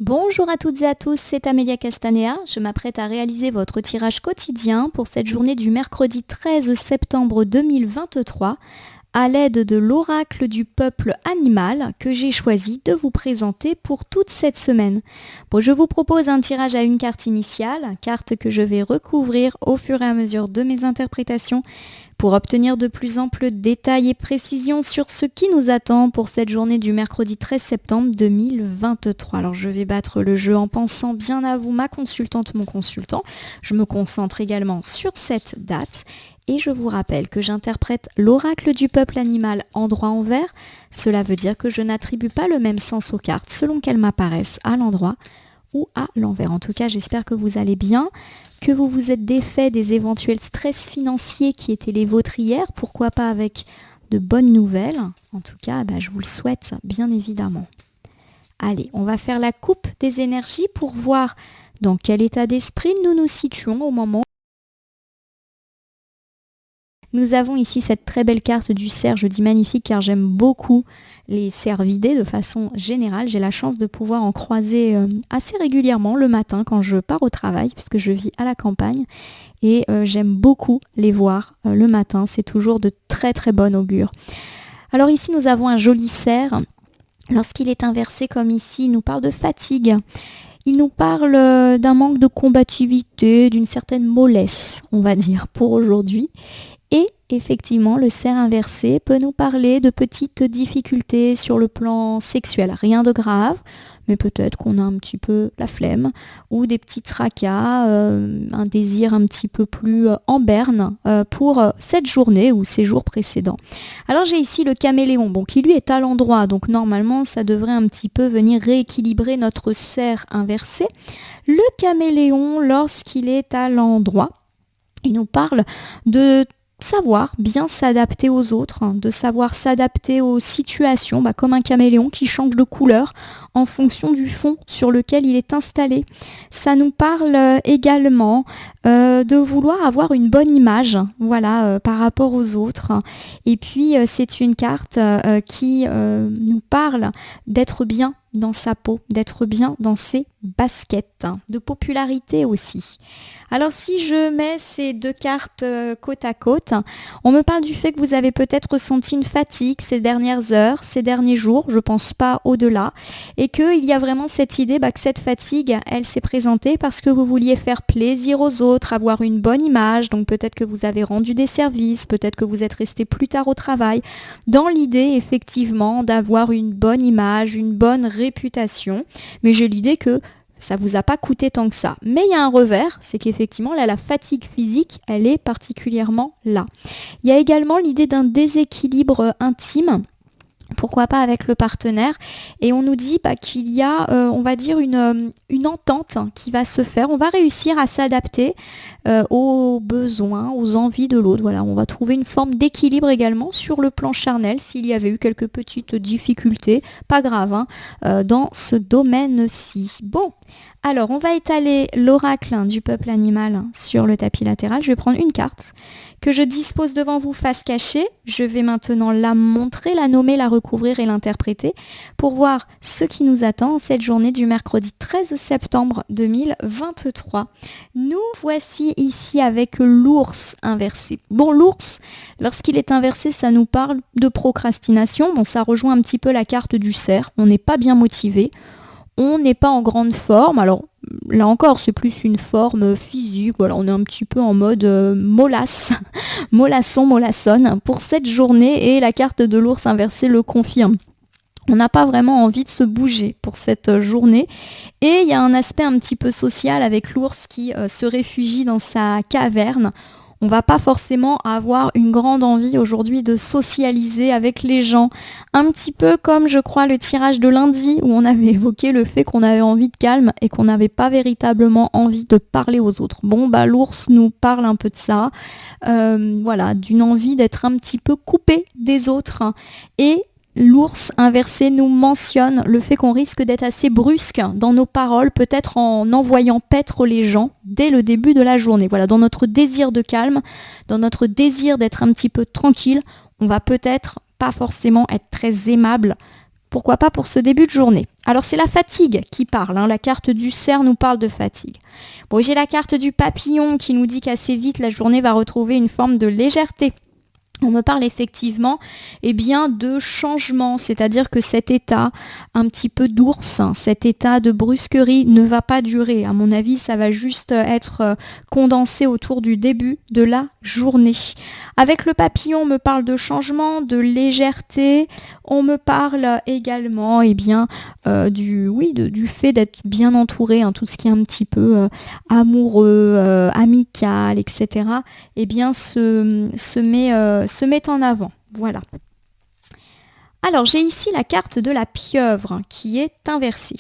Bonjour à toutes et à tous, c'est Amélia Castanea. Je m'apprête à réaliser votre tirage quotidien pour cette journée du mercredi 13 septembre 2023 à l'aide de l'oracle du peuple animal que j'ai choisi de vous présenter pour toute cette semaine. Bon, je vous propose un tirage à une carte initiale, carte que je vais recouvrir au fur et à mesure de mes interprétations pour obtenir de plus amples détails et précisions sur ce qui nous attend pour cette journée du mercredi 13 septembre 2023. Alors je vais battre le jeu en pensant bien à vous, ma consultante, mon consultant. Je me concentre également sur cette date. Et je vous rappelle que j'interprète l'oracle du peuple animal endroit envers. Cela veut dire que je n'attribue pas le même sens aux cartes selon qu'elles m'apparaissent à l'endroit ou à l'envers. En tout cas, j'espère que vous allez bien, que vous vous êtes défait des éventuels stress financiers qui étaient les vôtres hier. Pourquoi pas avec de bonnes nouvelles. En tout cas, je vous le souhaite bien évidemment. Allez, on va faire la coupe des énergies pour voir dans quel état d'esprit nous nous situons au moment. Nous avons ici cette très belle carte du cerf. Je dis magnifique car j'aime beaucoup les cervidés de façon générale. J'ai la chance de pouvoir en croiser assez régulièrement le matin quand je pars au travail puisque je vis à la campagne. Et j'aime beaucoup les voir le matin. C'est toujours de très très bon augure. Alors ici nous avons un joli cerf. Lorsqu'il est inversé comme ici, il nous parle de fatigue. Il nous parle d'un manque de combativité, d'une certaine mollesse, on va dire, pour aujourd'hui. Et effectivement, le cerf inversé peut nous parler de petites difficultés sur le plan sexuel. Rien de grave, mais peut-être qu'on a un petit peu la flemme ou des petits tracas, un désir un petit peu plus en berne pour cette journée ou ces jours précédents. Alors j'ai ici le caméléon, qui lui est à l'endroit, donc normalement ça devrait un petit peu venir rééquilibrer notre cerf inversé. Le caméléon, lorsqu'il est à l'endroit, il nous parle de savoir bien s'adapter aux autres, de savoir s'adapter aux situations, comme un caméléon qui change de couleur en fonction du fond sur lequel il est installé. Ça nous parle également de vouloir avoir une bonne image, par rapport aux autres. Et puis c'est une carte qui nous parle d'être bien dans sa peau, d'être bien dans ses baskets, de popularité aussi. Alors si je mets ces deux cartes côte à côte, on me parle du fait que vous avez peut-être ressenti une fatigue ces dernières heures, ces derniers jours, je pense pas au-delà, et qu'il y a vraiment cette idée que cette fatigue, elle s'est présentée parce que vous vouliez faire plaisir aux autres, avoir une bonne image, donc peut-être que vous avez rendu des services, peut-être que vous êtes resté plus tard au travail, dans l'idée effectivement d'avoir une bonne image, une bonne réputation, mais j'ai l'idée que ça vous a pas coûté tant que ça. Mais il y a un revers, c'est qu'effectivement, là, la fatigue physique, elle est particulièrement là. Il y a également l'idée d'un déséquilibre intime. Pourquoi pas avec le partenaire, et on nous dit qu'il y a, on va dire, une entente qui va se faire. On va réussir à s'adapter aux besoins, aux envies de l'autre. Voilà, on va trouver une forme d'équilibre également sur le plan charnel s'il y avait eu quelques petites difficultés, pas grave, dans ce domaine-ci. Bon, alors on va étaler l'oracle du peuple animal sur le tapis latéral. Je vais prendre une carte que je dispose devant vous face cachée. Je vais maintenant la montrer, la nommer, la recouvrir et l'interpréter pour voir ce qui nous attend cette journée du mercredi 13 septembre 2023. Nous voici ici avec l'ours inversé. Bon, l'ours, lorsqu'il est inversé, ça nous parle de procrastination. Bon, ça rejoint un petit peu la carte du cerf. On n'est pas bien motivé. On n'est pas en grande forme. Alors là encore, c'est plus une forme physique. Voilà, on est un petit peu en mode mollasse, mollassonne pour cette journée, et la carte de l'ours inversé le confirme. On n'a pas vraiment envie de se bouger pour cette journée. Et il y a un aspect un petit peu social avec l'ours qui se réfugie dans sa caverne. On va pas forcément avoir une grande envie aujourd'hui de socialiser avec les gens. Un petit peu comme, je crois, le tirage de lundi où on avait évoqué le fait qu'on avait envie de calme et qu'on n'avait pas véritablement envie de parler aux autres. Bon, l'ours nous parle un peu de ça. D'une envie d'être un petit peu coupé des autres. Et l'ours inversé nous mentionne le fait qu'on risque d'être assez brusque dans nos paroles, peut-être en envoyant paître les gens dès le début de la journée. Voilà, dans notre désir de calme, dans notre désir d'être un petit peu tranquille, on va peut-être pas forcément être très aimable Pourquoi pas pour ce début de journée. Alors c'est la fatigue qui parle, hein. La carte du cerf nous parle de fatigue. Bon, j'ai la carte du papillon qui nous dit qu'assez vite la journée va retrouver une forme de légèreté. On me parle effectivement de changement, c'est-à-dire que cet état un petit peu d'ours, cet état de brusquerie ne va pas durer. À mon avis, ça va juste être condensé autour du début de la journée. Avec le papillon, on me parle de changement, de légèreté. On me parle également du fait d'être bien entouré, tout ce qui est un petit peu amoureux, amical, etc. Se met en avant. Voilà. Alors, j'ai ici la carte de la pieuvre qui est inversée.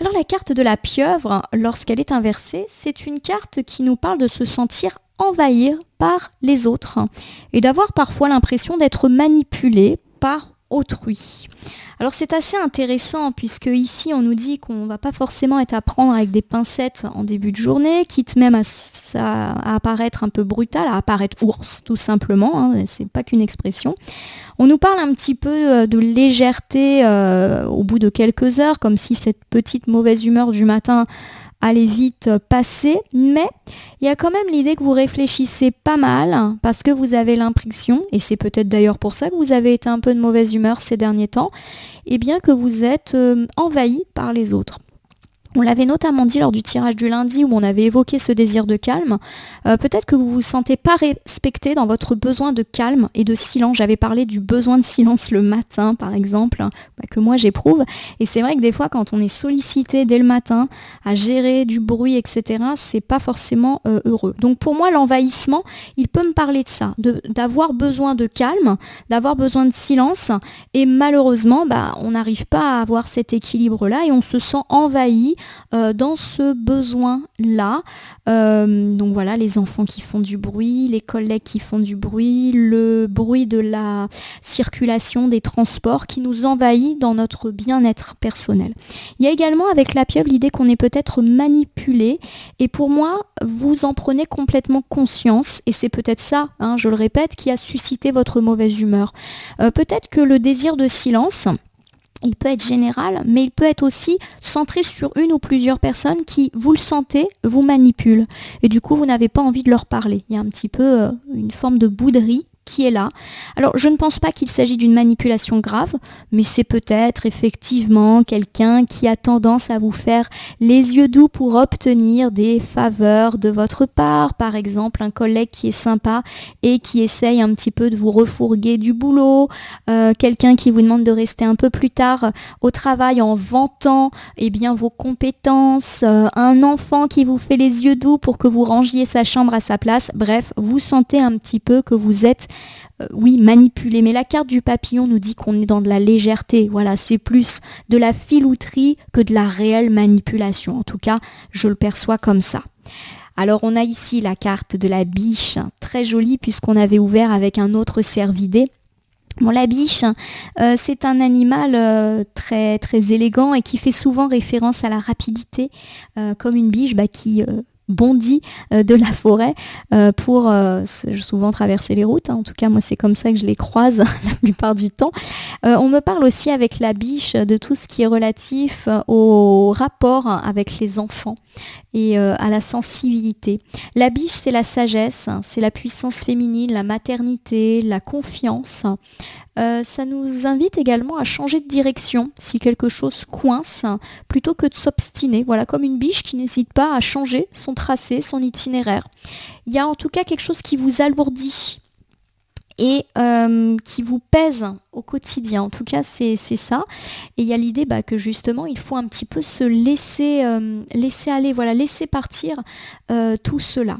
Alors, la carte de la pieuvre, lorsqu'elle est inversée, c'est une carte qui nous parle de se sentir envahir par les autres et d'avoir parfois l'impression d'être manipulé par autrui. Alors c'est assez intéressant puisque ici on nous dit qu'on ne va pas forcément être à prendre avec des pincettes en début de journée, quitte même à apparaître un peu brutal, à apparaître ours tout simplement, c'est pas qu'une expression. On nous parle un petit peu de légèreté au bout de quelques heures, comme si cette petite mauvaise humeur du matin allez vite passer, mais il y a quand même l'idée que vous réfléchissez pas mal parce que vous avez l'impression, et c'est peut-être d'ailleurs pour ça que vous avez été un peu de mauvaise humeur ces derniers temps, que vous êtes envahi par les autres. On l'avait notamment dit lors du tirage du lundi où on avait évoqué ce désir de calme. Peut-être que vous ne vous sentez pas respecté dans votre besoin de calme et de silence. J'avais parlé du besoin de silence le matin, par exemple, que moi j'éprouve. Et c'est vrai que des fois, quand on est sollicité dès le matin à gérer du bruit, etc., c'est pas forcément heureux. Donc pour moi, l'envahissement, il peut me parler de ça, d'avoir besoin de calme, d'avoir besoin de silence. Et malheureusement, on n'arrive pas à avoir cet équilibre-là et on se sent envahi dans ce besoin-là. Donc voilà, les enfants qui font du bruit, les collègues qui font du bruit, le bruit de la circulation des transports qui nous envahit dans notre bien-être personnel. Il y a également avec la pieuvre l'idée qu'on est peut-être manipulé et pour moi, vous en prenez complètement conscience et c'est peut-être ça, je le répète, qui a suscité votre mauvaise humeur. Peut-être que le désir de silence, il peut être général, mais il peut être aussi centré sur une ou plusieurs personnes qui, vous le sentez, vous manipulent. Et du coup, vous n'avez pas envie de leur parler. Il y a un petit peu une forme de bouderie qui est là. Alors, je ne pense pas qu'il s'agit d'une manipulation grave, mais c'est peut-être effectivement quelqu'un qui a tendance à vous faire les yeux doux pour obtenir des faveurs de votre part. Par exemple, un collègue qui est sympa et qui essaye un petit peu de vous refourguer du boulot. Quelqu'un qui vous demande de rester un peu plus tard au travail en vantant vos compétences. Un enfant qui vous fait les yeux doux pour que vous rangiez sa chambre à sa place. Bref, vous sentez un petit peu que vous êtes manipulé, mais la carte du papillon nous dit qu'on est dans de la légèreté, voilà, c'est plus de la filouterie que de la réelle manipulation, en tout cas, je le perçois comme ça. Alors on a ici la carte de la biche, très jolie puisqu'on avait ouvert avec un autre cervidé. Bon, la biche, c'est un animal très, très élégant et qui fait souvent référence à la rapidité, comme une biche qui bondit de la forêt pour souvent traverser les routes. En tout cas, moi, c'est comme ça que je les croise la plupart du temps. On me parle aussi avec la biche de tout ce qui est relatif au rapport avec les enfants et à la sensibilité. La biche, c'est la sagesse, c'est la puissance féminine, la maternité, la confiance. Ça nous invite également à changer de direction si quelque chose coince, plutôt que de s'obstiner. Voilà, comme une biche qui n'hésite pas à changer son tracé, son itinéraire. Il y a en tout cas quelque chose qui vous alourdit et qui vous pèse au quotidien. En tout cas, c'est ça. Et il y a l'idée que justement, il faut un petit peu se laisser aller, voilà, laisser partir tout cela.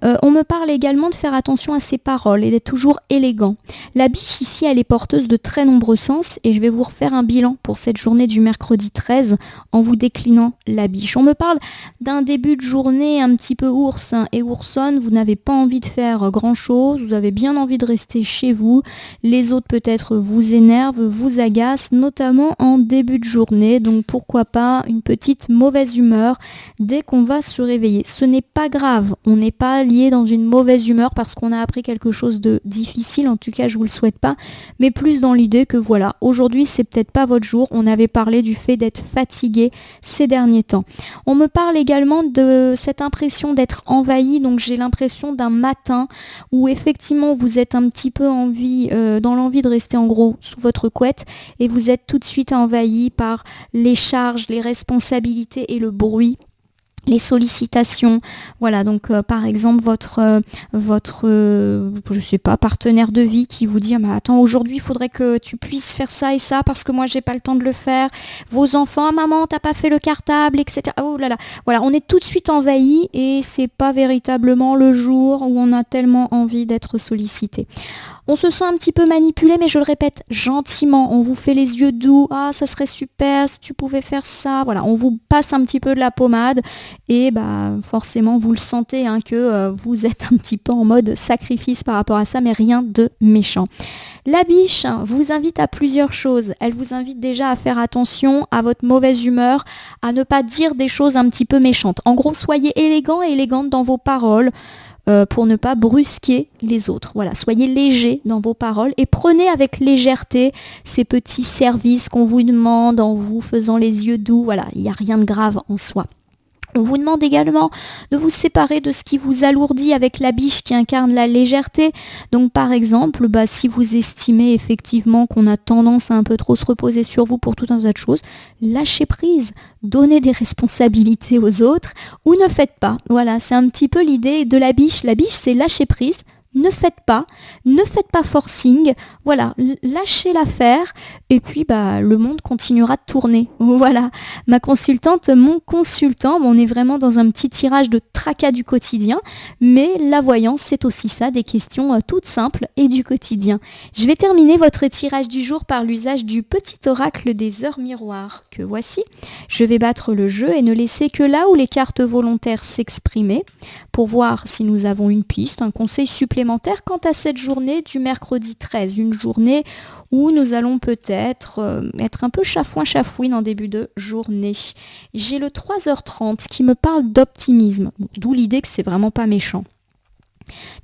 On me parle également de faire attention à ses paroles et d'être toujours élégant. La biche ici, elle est porteuse de très nombreux sens et je vais vous refaire un bilan pour cette journée du mercredi 13 en vous déclinant la biche. On me parle d'un début de journée un petit peu ours et oursonne. Vous n'avez pas envie de faire grand-chose, vous avez bien envie de rester passé chez vous. Les autres peut-être vous énervent, vous agacent, notamment en début de journée. Donc pourquoi pas une petite mauvaise humeur dès qu'on va se réveiller. Ce n'est pas grave, on n'est pas lié dans une mauvaise humeur parce qu'on a appris quelque chose de difficile, en tout cas je vous le souhaite pas, mais plus dans l'idée que voilà, aujourd'hui c'est peut-être pas votre jour. On avait parlé du fait d'être fatigué ces derniers temps. On me parle également de cette impression d'être envahi, donc j'ai l'impression d'un matin où effectivement vous êtes un petit peu dans l'envie de rester en gros sous votre couette et vous êtes tout de suite envahi par les charges, les responsabilités et le bruit. Les sollicitations, voilà, donc par exemple votre je sais pas, partenaire de vie qui vous dit ah, mais attends, aujourd'hui il faudrait que tu puisses faire ça et ça parce que moi j'ai pas le temps de le faire, vos enfants, ah, maman t'as pas fait le cartable, etc. Oh là là, voilà, on est tout de suite envahi et c'est pas véritablement le jour où on a tellement envie d'être sollicité. On se sent un petit peu manipulé, mais je le répète, gentiment. On vous fait les yeux doux. Ah, ça serait super si tu pouvais faire ça. Voilà, on vous passe un petit peu de la pommade et forcément, vous le sentez que vous êtes un petit peu en mode sacrifice par rapport à ça, mais rien de méchant. La biche vous invite à plusieurs choses. Elle vous invite déjà à faire attention à votre mauvaise humeur, à ne pas dire des choses un petit peu méchantes. En gros, soyez élégant et élégante dans vos paroles. Pour ne pas brusquer les autres. Voilà, soyez léger dans vos paroles et prenez avec légèreté ces petits services qu'on vous demande en vous faisant les yeux doux. Voilà, il n'y a rien de grave en soi. On vous demande également de vous séparer de ce qui vous alourdit avec la biche qui incarne la légèreté. Donc par exemple, si vous estimez effectivement qu'on a tendance à un peu trop se reposer sur vous pour tout un tas de choses, lâchez prise, donnez des responsabilités aux autres ou ne faites pas. Voilà, c'est un petit peu l'idée de la biche. La biche, c'est lâcher prise. Ne faites pas forcing, voilà, lâchez l'affaire et puis le monde continuera de tourner. Voilà, ma consultante, mon consultant, on est vraiment dans un petit tirage de tracas du quotidien, mais la voyance c'est aussi ça, des questions toutes simples et du quotidien. Je vais terminer votre tirage du jour par l'usage du petit oracle des heures miroirs que voici. Je vais battre le jeu et ne laisser que là où les cartes volontaires s'exprimer pour voir si nous avons une piste, un conseil supplémentaire quant à cette journée du mercredi 13, une journée où nous allons peut-être être un peu chafouin-chafouine en début de journée. J'ai le 3h30 qui me parle d'optimisme, d'où l'idée que c'est vraiment pas méchant.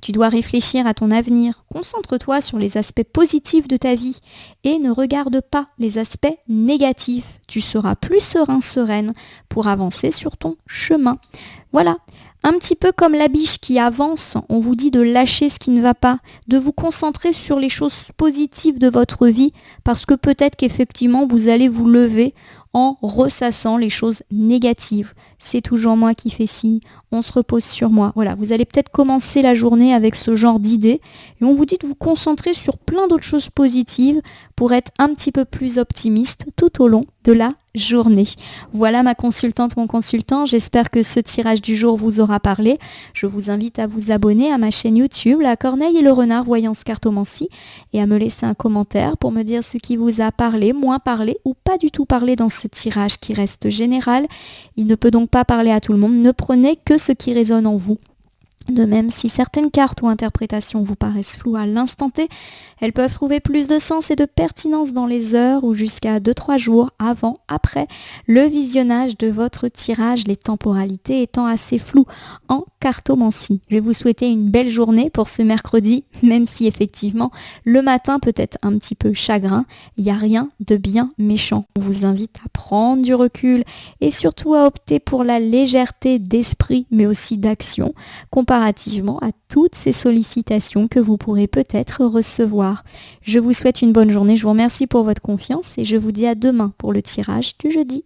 Tu dois réfléchir à ton avenir, concentre-toi sur les aspects positifs de ta vie et ne regarde pas les aspects négatifs. Tu seras plus sereine pour avancer sur ton chemin. Voilà. Un petit peu comme la biche qui avance, on vous dit de lâcher ce qui ne va pas, de vous concentrer sur les choses positives de votre vie, parce que peut-être qu'effectivement vous allez vous lever en ressassant les choses négatives. C'est toujours moi qui fais ci, on se repose sur moi. Voilà, vous allez peut-être commencer la journée avec ce genre d'idées et on vous dit de vous concentrer sur plein d'autres choses positives pour être un petit peu plus optimiste tout au long de la journée. Voilà ma consultante, mon consultant. J'espère que ce tirage du jour vous aura parlé. Je vous invite à vous abonner à ma chaîne YouTube, La Corneille et le Renard Voyance Cartomancie, et à me laisser un commentaire pour me dire ce qui vous a parlé, moins parlé ou pas du tout parlé dans ce tirage qui reste général. Il ne peut donc pas parler à tout le monde. Ne prenez que ce qui résonne en vous. De même, si certaines cartes ou interprétations vous paraissent floues à l'instant T, elles peuvent trouver plus de sens et de pertinence dans les heures ou jusqu'à 2-3 jours avant, après le visionnage de votre tirage, les temporalités étant assez floues en cartomancie. Je vais vous souhaiter une belle journée pour ce mercredi, même si effectivement le matin peut être un petit peu chagrin, il n'y a rien de bien méchant. On vous invite à prendre du recul et surtout à opter pour la légèreté d'esprit mais aussi d'action, comparativement à toutes ces sollicitations que vous pourrez peut-être recevoir. Je vous souhaite une bonne journée, je vous remercie pour votre confiance et je vous dis à demain pour le tirage du jeudi.